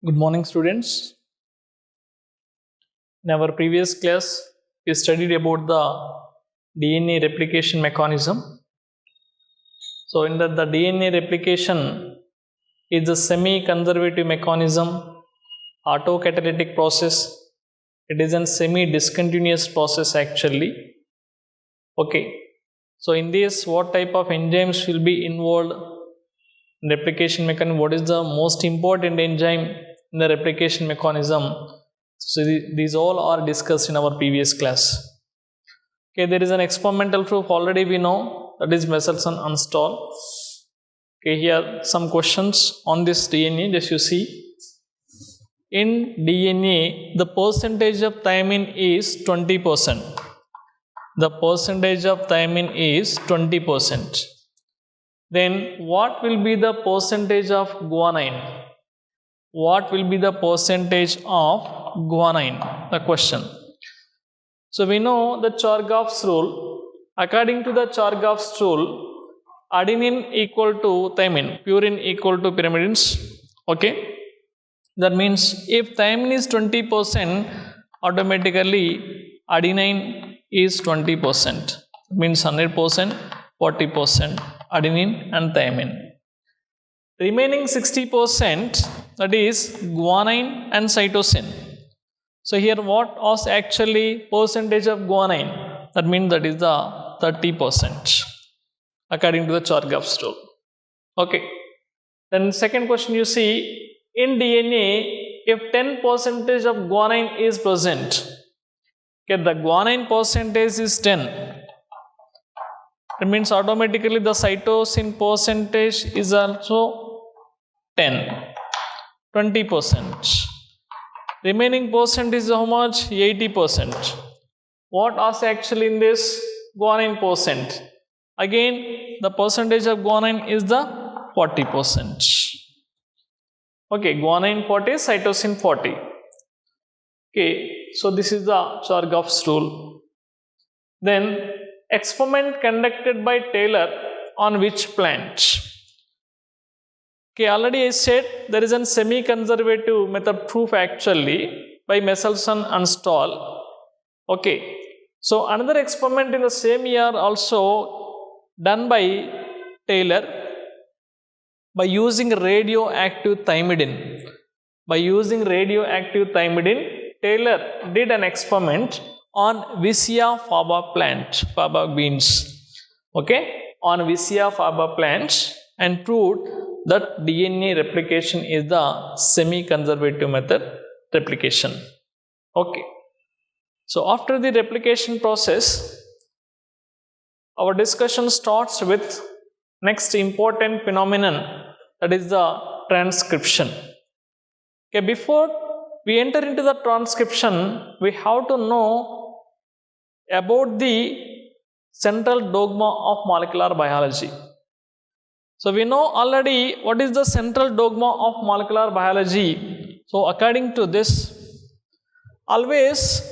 Good morning, students. In our previous class, we studied about the DNA replication mechanism. So, in the DNA replication is a semi-conservative mechanism, autocatalytic process. It is a semi-discontinuous process actually. Okay. So, in this, what type of enzymes will be involved in replication mechanism? What is the most important enzyme in the replication mechanism? So these all are discussed in our previous class. Okay, there is an experimental proof already we know, that is Meselson-Unstall. Okay, here some questions on this DNA. Just you see, in DNA the percentage of thymine is 20%. The percentage of thymine is 20%. Then what will be the percentage of guanine? What will be the percentage of guanine? The question. So we know the Chargaff's rule. According to the Chargaff's rule, adenine equal to thymine, purine equal to pyrimidines. Okay. That means if thymine is 20%, automatically adenine is 20%. It means 100%, 40% adenine and thymine. Remaining 60%, that is guanine and cytosine. So here what was actually percentage of guanine? That means that is the 30% according to the Chargaff's rule. Okay. Then second question you see, in DNA if 10% of guanine is present, okay, the guanine percentage is 10. It means automatically the cytosine percentage is also 10. 20%. Remaining percent is how much? 80%. What was actually in this? Guanine percent. Again, the percentage of guanine is the 40%. Okay, guanine 40, cytosine 40. Okay, so this is the Chargaff's rule. Then, experiment conducted by Taylor on which plant? Okay, already I said there is a semi-conservative method proof actually by Meselson-Unstall. Okay, so another experiment in the same year also done by Taylor by using radioactive thymidine. By using radioactive thymidine, Taylor did an experiment on Vicia faba plant, faba beans. Okay, on Vicia faba plants and proved that DNA replication is the semi-conservative method replication. Okay. So after the replication process, our discussion starts with next important phenomenon, that is the transcription. Okay, before we enter into the transcription, we have to know about the central dogma of molecular biology. So we know already what is the central dogma of molecular biology. So according to this, always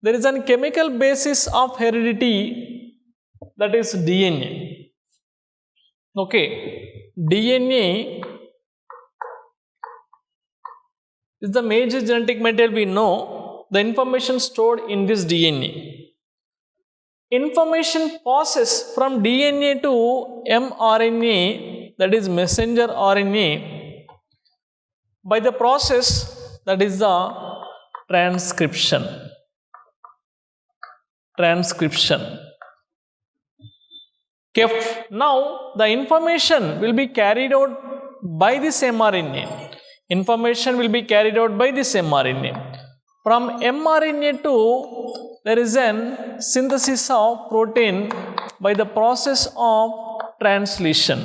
there is a chemical basis of heredity, that is DNA. Okay, DNA is the major genetic material we know, the information stored in this DNA. Information passes from DNA to mRNA, that is messenger RNA, by the process that is the transcription. Transcription. Okay. Now the information will be carried out by this mRNA. Information will be carried out by this mRNA. From mRNA to there is an synthesis of protein by the process of translation.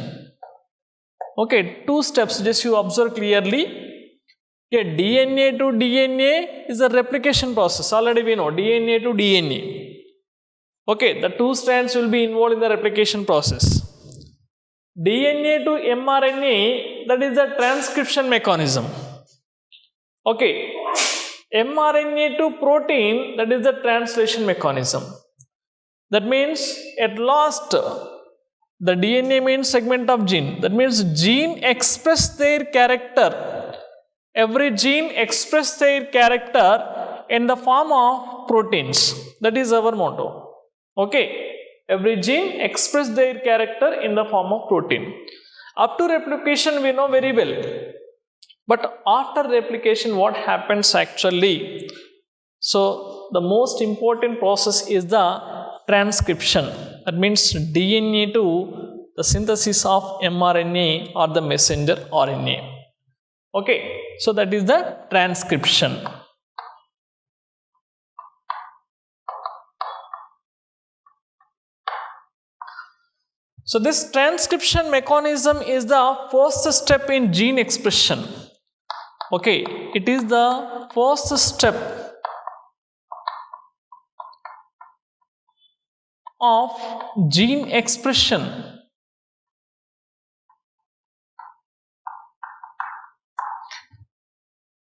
Okay, two steps, just you observe clearly. Okay, DNA to DNA is a replication process. Already we know DNA to DNA. Okay, the two strands will be involved in the replication process. DNA to mRNA, that is the transcription mechanism. Okay. mRNA to protein, that is the translation mechanism. That means at last the DNA means segment of gene. That means gene express their character every gene express their character in the form of proteins. That is our motto. Okay, every gene express their character in the form of protein. Up to replication we know very well, but after replication what happens actually? So the most important process is the transcription. That means DNA to the synthesis of mRNA or the messenger RNA. Okay, so that is the transcription. So this transcription mechanism is the first step in gene expression. Okay, it is the first step of gene expression.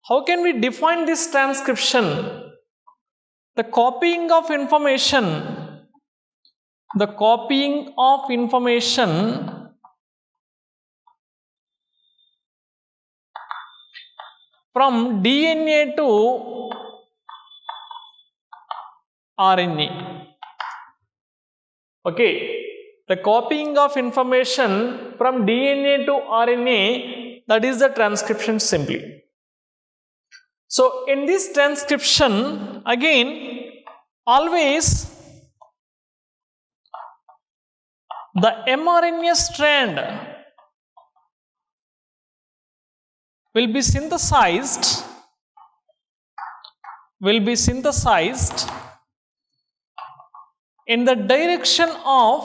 How can we define this transcription? The copying of information from DNA to RNA. Okay, the copying of information from DNA to RNA, that is the transcription simply. So in this transcription, again, always the mRNA strand will be synthesized in the direction of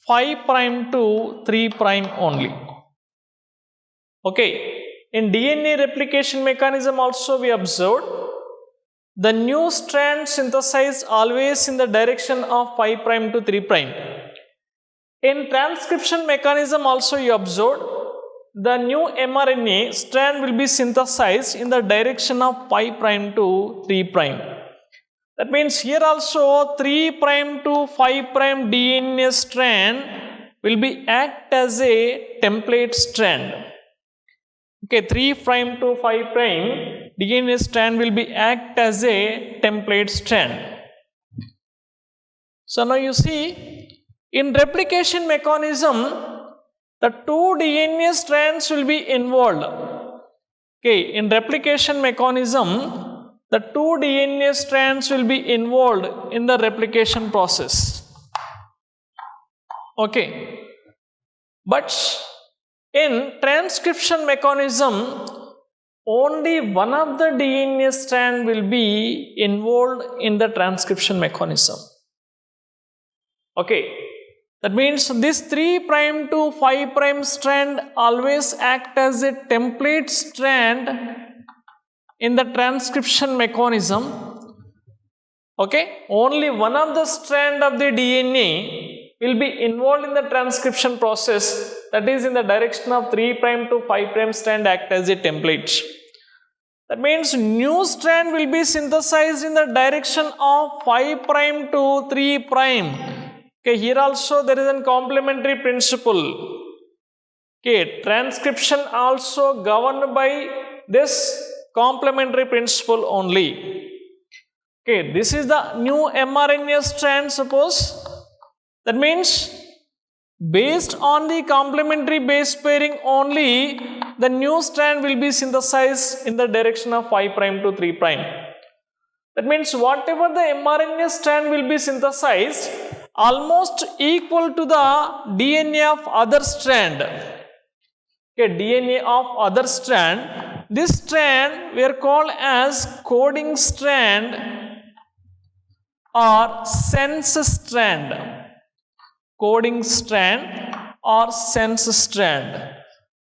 5' to 3' only. Okay, in DNA replication mechanism also we observed the new strand synthesized always in the direction of 5' to 3'. In transcription mechanism also you observed the new mRNA strand will be synthesized in the direction of 5' to 3'. That means here also 3' to 5' DNA strand will be act as a template strand. Okay, 3' to 5' DNA strand will be act as a template strand. So now you see, in replication mechanism, the two DNA strands will be involved. Okay, in replication mechanism, the two DNA strands will be involved in the replication process. Okay, but in transcription mechanism, only one of the DNA strand will be involved in the transcription mechanism. Okay, that means this 3' to 5' strand always act as a template strand in the transcription mechanism. Okay, only one of the strand of the DNA will be involved in the transcription process, that is in the direction of 3' to 5' strand act as a template. That means new strand will be synthesized in the direction of 5' to 3'. Okay, here also there is a complementary principle. Okay, transcription also governed by this complementary principle only. Okay, this is the new mRNA strand, suppose. That means based on the complementary base pairing only, the new strand will be synthesized in the direction of 5' to 3'. That means whatever the mRNA strand will be synthesized, almost equal to the DNA of other strand. Okay, DNA of other strand. This strand we are called as coding strand or sense strand. Coding strand or sense strand.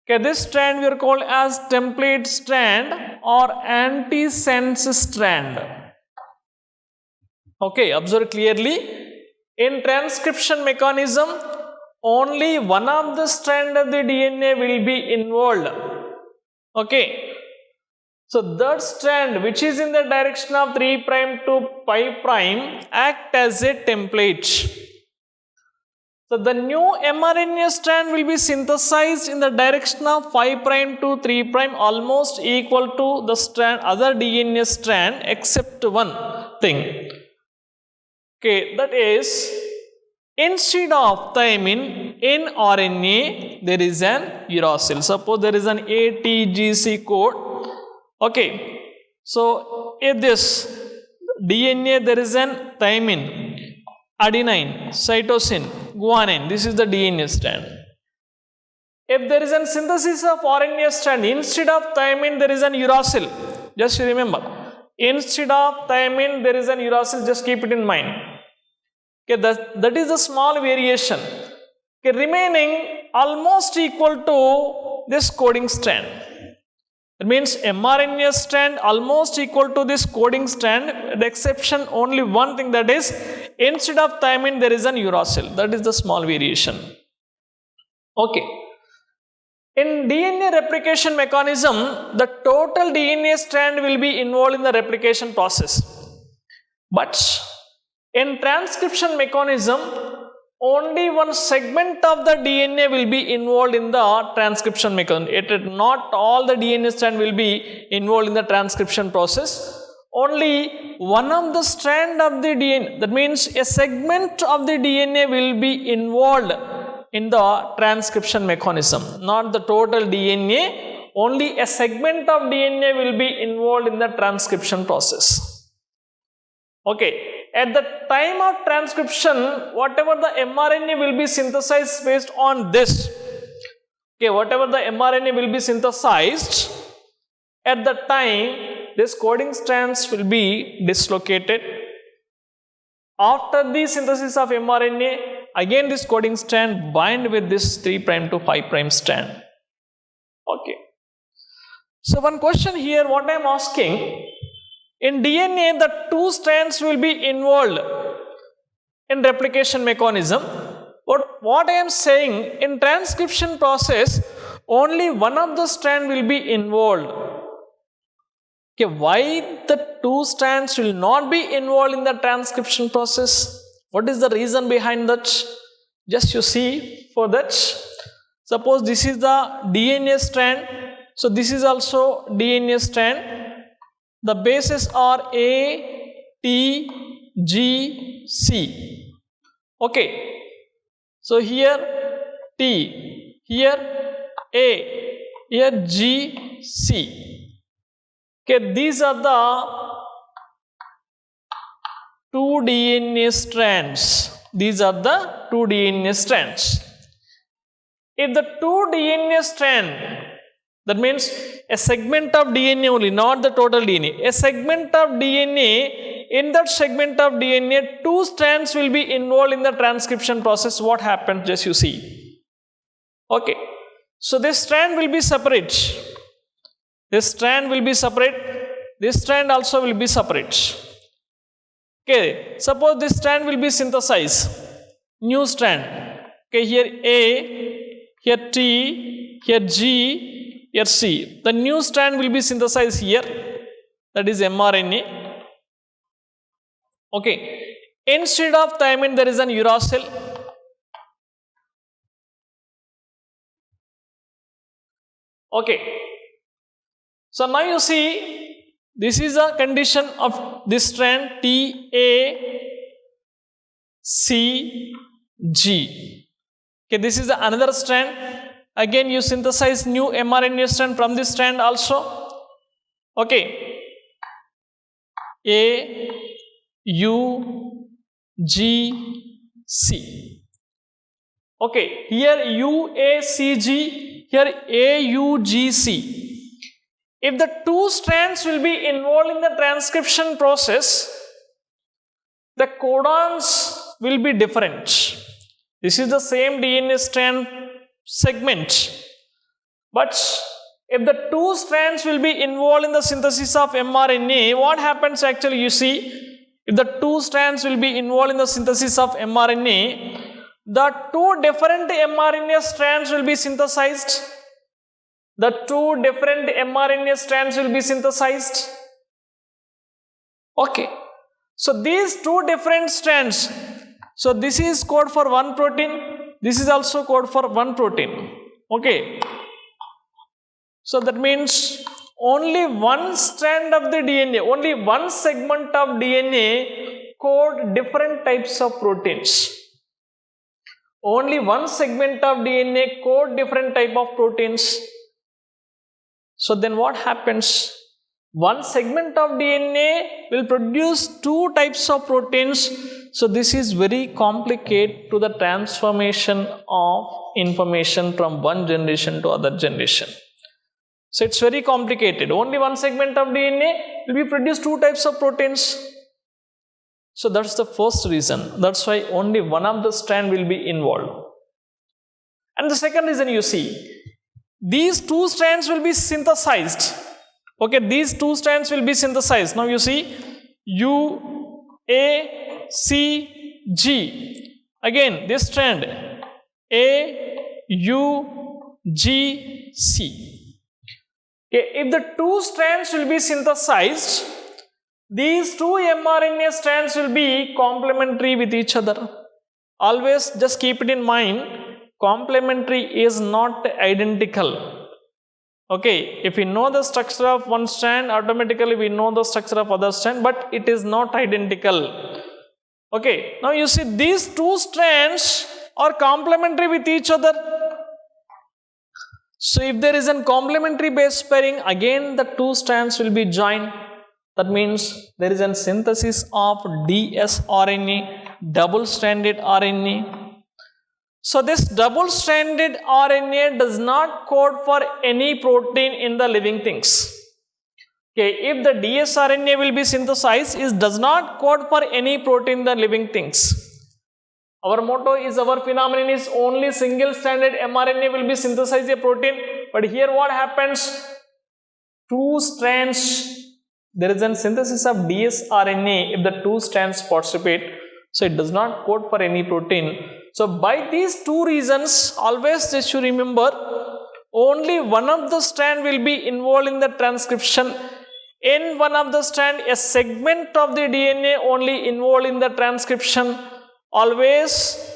Okay, this strand we are called as template strand or anti-sense strand. Okay, observe clearly. In transcription mechanism, only one of the strand of the DNA will be involved. Okay, so that strand which is in the direction of 3' to 5' act as a template. So the new mRNA strand will be synthesized in the direction of 5' to 3' almost equal to the strand, other DNA strand except one thing. Okay, that is instead of thymine in RNA there is an uracil. Suppose there is an ATGC code. Okay, so in this DNA there is an thymine, adenine, cytosine, guanine. This is the DNA strand. If there is a synthesis of RNA strand, instead of thymine there is an uracil. Just remember, instead of thymine there is an uracil. Just keep it in mind. Okay, that is a small variation. Okay, remaining almost equal to this coding strand. It means mRNA strand almost equal to this coding strand, the exception only one thing, that is instead of thymine there is an uracil. That is the small variation. Okay. In DNA replication mechanism, the total DNA strand will be involved in the replication process. But in transcription mechanism, only one segment of the DNA will be involved in the transcription mechanism. Not all the DNA strand will be involved in the transcription process. Only one of the strand of the DNA, that means a segment of the DNA will be involved in the transcription mechanism. Not the total DNA, only a segment of DNA will be involved in the transcription process. Okay. At the time of transcription, whatever the mRNA will be synthesized based on this. Okay, whatever the mRNA will be synthesized, at the time, this coding strands will be dislocated. After the synthesis of mRNA, again this coding strand bind with this 3' to 5' strand. Okay. So one question here, what I am asking, in DNA, the two strands will be involved in replication mechanism. But what I am saying, in transcription process, only one of the strand will be involved. Okay, why the two strands will not be involved in the transcription process? What is the reason behind that? Just you see for that. Suppose this is the DNA strand. So this is also DNA strand. The bases are A, T, G, C. Okay. So here T, here A, here G, C. Okay, these are the two DNA strands. These are the two DNA strands. If the two DNA strand, that means a segment of DNA only, not the total DNA. A segment of DNA, in that segment of DNA, two strands will be involved in the transcription process. What happens? Just you see. Okay. So this strand will be separate. This strand will be separate. This strand also will be separate. Okay. Suppose this strand will be synthesized. New strand. Okay. Here A, here T, here G, here C. The new strand will be synthesized here. That is mRNA. Okay. Instead of thymine, there is an uracil. Okay. So now you see, this is a condition of this strand T, A, C, G. Okay. This is another strand. Again, you synthesize new mRNA strand from this strand also. Okay. A, U, G, C. Okay. Here U, A, C, G. Here A, U, G, C. If the two strands will be involved in the transcription process, the codons will be different. This is the same DNA strand segment, but if the two strands will be involved in the synthesis of mRNA, what happens actually? You see, if the two strands will be involved in the synthesis of mRNA, the two different mRNA strands will be synthesized. The two different mRNA strands will be synthesized. Okay. So these two different strands. So this is code for one protein. This is also code for one protein. Okay. So that means only one strand of the DNA, only one segment of DNA code different types of proteins. Only one segment of DNA code different type of proteins. So then what happens? One segment of DNA will produce two types of proteins. So this is very complicated to the transformation of information from one generation to other generation. So it's very complicated. Only one segment of DNA will be produce two types of proteins. So that's the first reason. That's why only one of the strand will be involved. And the second reason, you see, these two strands will be synthesized. Okay, these two strands will be synthesized. Now you see, U, A, C, G. Again, this strand, A, U, G, C. Okay, if the two strands will be synthesized, these two mRNA strands will be complementary with each other. Always just keep it in mind, complementary is not identical. Okay, if we know the structure of one strand, automatically we know the structure of other strand, but it is not identical. Okay, now you see, these two strands are complementary with each other. So if there is a complementary base pairing, again the two strands will be joined. That means there is a synthesis of dsRNA, double-stranded RNA. So this double-stranded RNA does not code for any protein in the living things. Okay, if the dsRNA will be synthesized, it does not code for any protein in the living things. Our motto is, our phenomenon is only single-stranded mRNA will be synthesized a protein. But here what happens? Two strands, there is a synthesis of dsRNA if the two strands participate. So it does not code for any protein. So by these two reasons, always just you remember, only one of the strand will be involved in the transcription. In one of the strand, a segment of the DNA only involved in the transcription. Always,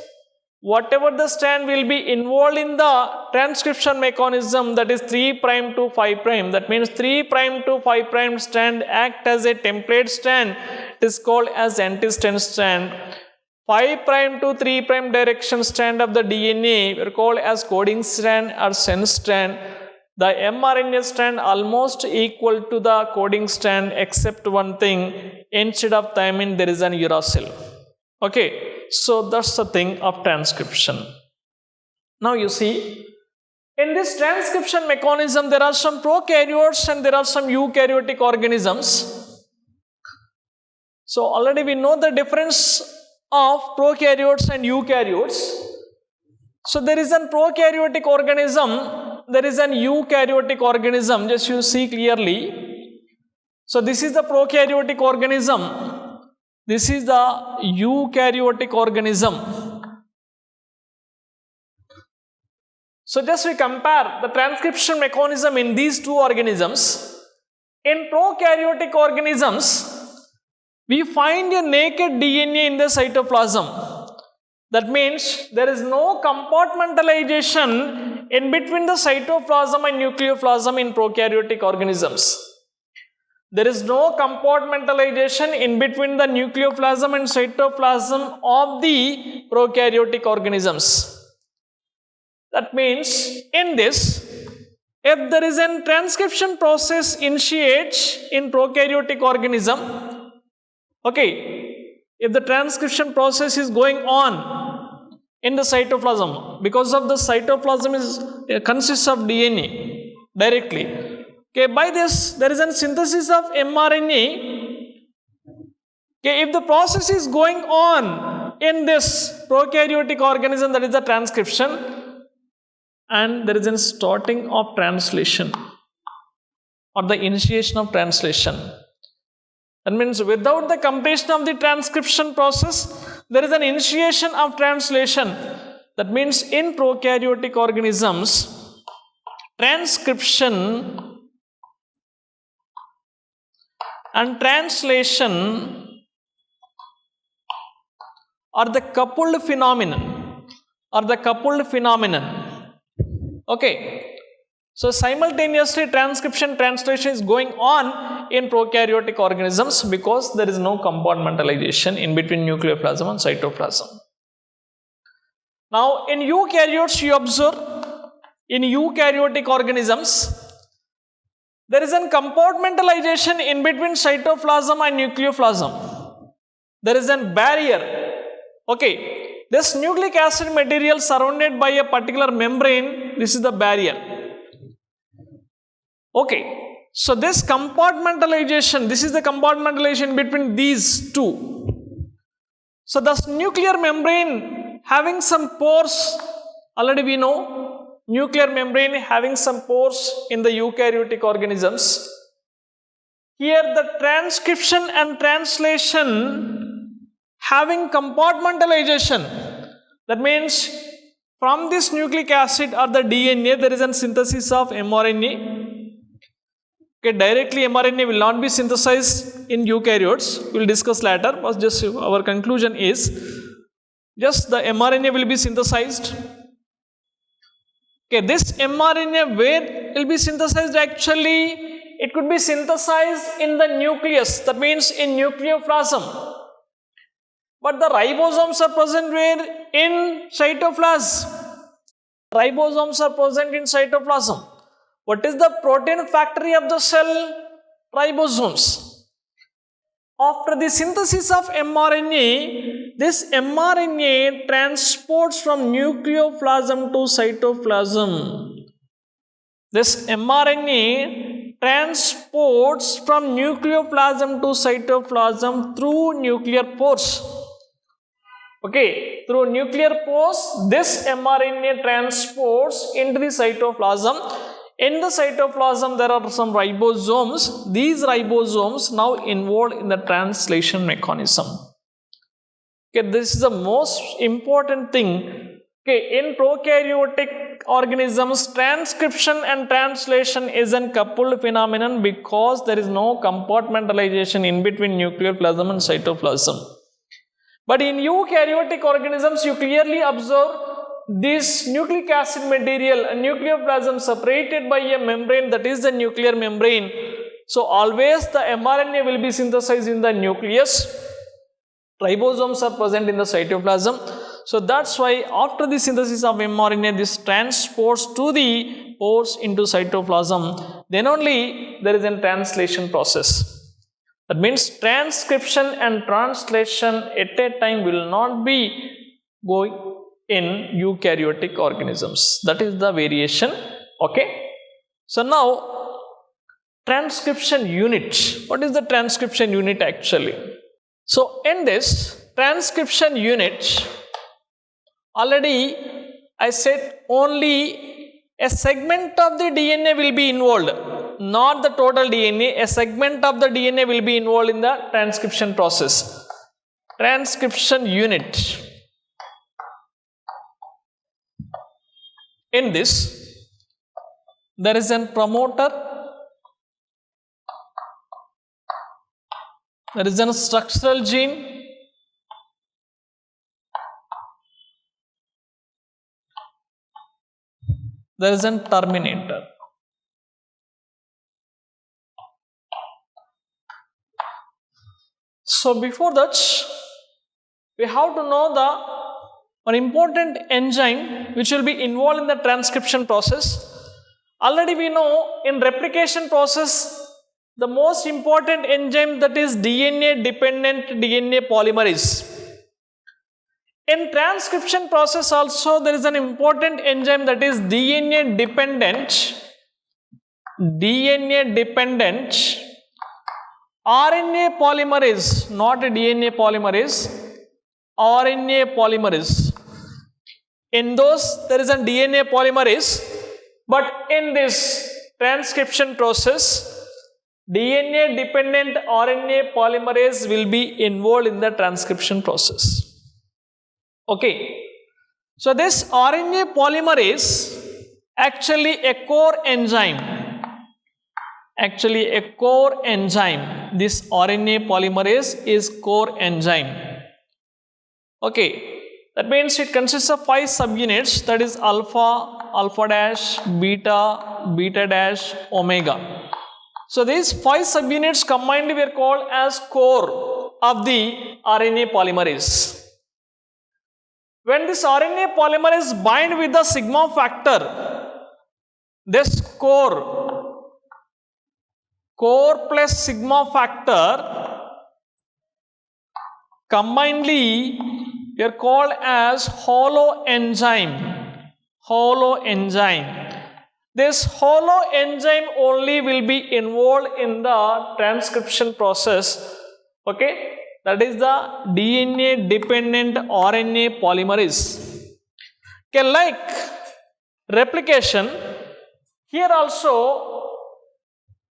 whatever the strand will be involved in the transcription mechanism, that is 3' to 5'. That means 3' to 5' strand act as a template strand. It is called as anti-strand strand. 5' to 3' direction strand of the DNA are called as coding strand or sense strand. The mRNA strand almost equal to the coding strand, except one thing, instead of thymine there is an uracil. Okay, so that's the thing of transcription. Now you see, in this transcription mechanism there are some prokaryotes and there are some eukaryotic organisms. So already we know the difference of prokaryotes and eukaryotes. So there is a prokaryotic organism, there is an eukaryotic organism, just you see clearly. So this is the prokaryotic organism, this is the eukaryotic organism. So just we compare the transcription mechanism in these two organisms. In prokaryotic organisms, we find a naked DNA in the cytoplasm. That means there is no compartmentalization in between the cytoplasm and nucleoplasm in prokaryotic organisms. There is no compartmentalization in between the nucleoplasm and cytoplasm of the prokaryotic organisms. That means in this, if there is a transcription process initiates in prokaryotic organism, okay, if the transcription process is going on in the cytoplasm, because of the cytoplasm consists of DNA directly. Okay, by this there is a synthesis of mRNA. Okay, if the process is going on in this prokaryotic organism, that is the transcription, and there is a starting of translation or the initiation of translation. That means without the completion of the transcription process, there is an initiation of translation. That means in prokaryotic organisms, transcription and translation are the coupled phenomenon. or the coupled phenomenon. Okay. So simultaneously transcription translation is going on in prokaryotic organisms because there is no compartmentalization in between nucleoplasm and cytoplasm. Now in eukaryotes you observe, in eukaryotic organisms there is a compartmentalization in between cytoplasm and nucleoplasm. There is a barrier. Okay, this nucleic acid material surrounded by a particular membrane, this is the barrier. Okay, so this compartmentalization, this is the compartmentalization between these two. So the nuclear membrane having some pores, already we know, nuclear membrane having some pores in the eukaryotic organisms. Here the transcription and translation having compartmentalization, that means from this nucleic acid or the DNA there is a synthesis of mRNA. Okay, directly mRNA will not be synthesized in eukaryotes, we will discuss later, but just our conclusion is just the mRNA will be synthesized. Okay, this mRNA where will be synthesized? Actually, it could be synthesized in the nucleus, that means in nucleoplasm. But the ribosomes are present where? In cytoplasm. Ribosomes are present in cytoplasm. What is the protein factory of the cell? Ribosomes. After the synthesis of mRNA, this mRNA transports from nucleoplasm to cytoplasm. This mRNA transports from nucleoplasm to cytoplasm through nuclear pores. Okay, through nuclear pores, this mRNA transports into the cytoplasm. In the cytoplasm, there are some ribosomes. These ribosomes now involved in the translation mechanism. Okay, this is the most important thing. Okay, in prokaryotic organisms, transcription and translation is a coupled phenomenon because there is no compartmentalization in between nucleoplasm and cytoplasm. But in eukaryotic organisms, you clearly observe this nucleic acid material and nucleoplasm separated by a membrane, that is the nuclear membrane. So always the mRNA will be synthesized in the nucleus. Ribosomes are present in the cytoplasm. So that's why after the synthesis of mRNA, this transports to the pores into cytoplasm. Then only there is a translation process. That means transcription and translation at a time will not be going in eukaryotic organisms. That is the variation. Okay. So now transcription unit. What is the transcription unit actually? So in this transcription unit, already I said only a segment of the DNA will be involved, not the total DNA. A segment of the DNA will be involved in the transcription process. Transcription unit. In this, there is a promoter, there is a structural gene, there is a terminator. So before that, we have to know the one important enzyme which will be involved in the transcription process. Already we know in replication process, the most important enzyme, that is DNA dependent DNA polymerase. In transcription process also there is an important enzyme, that is DNA dependent RNA polymerase, not DNA polymerase, RNA polymerase. In those there is a DNA polymerase, but in this transcription process, DNA dependent RNA polymerase will be involved in the transcription process. Okay. So this RNA polymerase actually a core enzyme. This RNA polymerase is core enzyme. Okay. That means it consists of 5 subunits, that is alpha, alpha dash, beta, beta dash, omega. So these 5 subunits combined were called as core of the RNA polymerase. When this RNA polymerase bind with the sigma factor, this core plus sigma factor combinedly we are called as holoenzyme. This holoenzyme only will be involved in the transcription process. Okay, that is the DNA dependent RNA polymerase. Okay, like replication, here also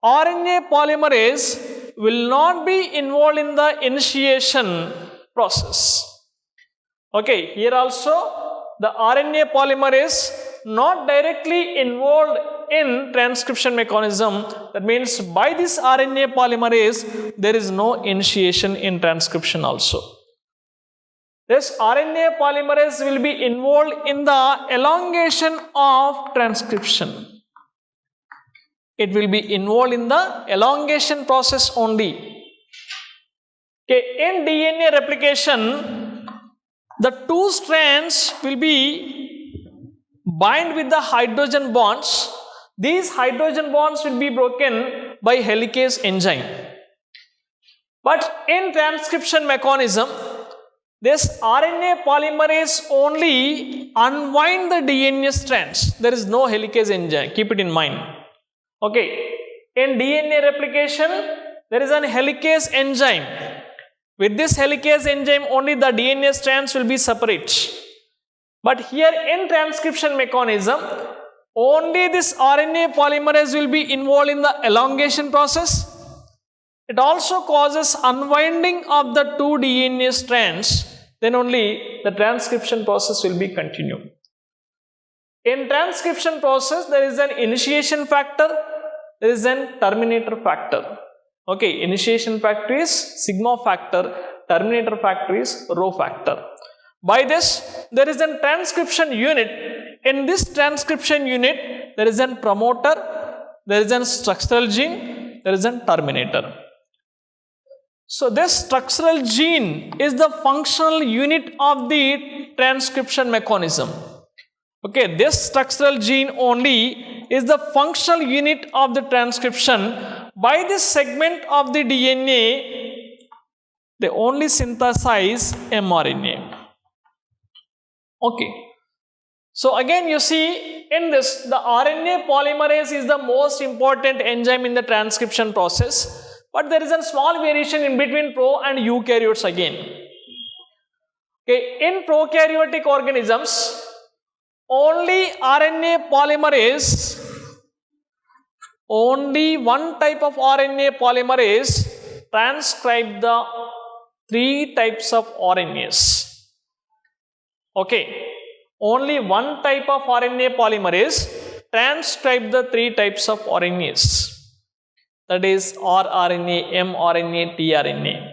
RNA polymerase will not be involved in the initiation process. Okay, here also the RNA polymerase not directly involved in transcription mechanism. That means by this RNA polymerase there is no initiation in transcription also. This RNA polymerase will be involved in the elongation of transcription. It will be involved in the elongation process only. Okay, in DNA replication, the 2 strands will be bind with the hydrogen bonds. These hydrogen bonds will be broken by helicase enzyme. But in transcription mechanism, this RNA polymerase only unwind the DNA strands. There is no helicase enzyme. Keep it in mind. Okay, in DNA replication, there is an helicase enzyme. With this helicase enzyme, only the DNA strands will be separate. But here in transcription mechanism, only this RNA polymerase will be involved in the elongation process. It also causes unwinding of the 2 DNA strands. Then only the transcription process will be continued. In transcription process, there is an initiation factor, there is an terminator factor. Okay, initiation factor is sigma factor, terminator factor is rho factor. By this, there is a transcription unit. In this transcription unit, there is a promoter, there is a structural gene, there is a terminator. So this structural gene is the functional unit of the transcription mechanism. Okay, this structural gene only is the functional unit of the transcription. By this segment of the DNA, they only synthesize mRNA. Okay. So again you see in this, the RNA polymerase is the most important enzyme in the transcription process. But there is a small variation in between pro and eukaryotes again. Okay, in prokaryotic organisms, only RNA polymerase, only one type of RNA polymerase transcribe the 3 types of RNAs. Okay, only one type of RNA polymerase transcribe the 3 types of RNAs. That is rRNA, mRNA, tRNA.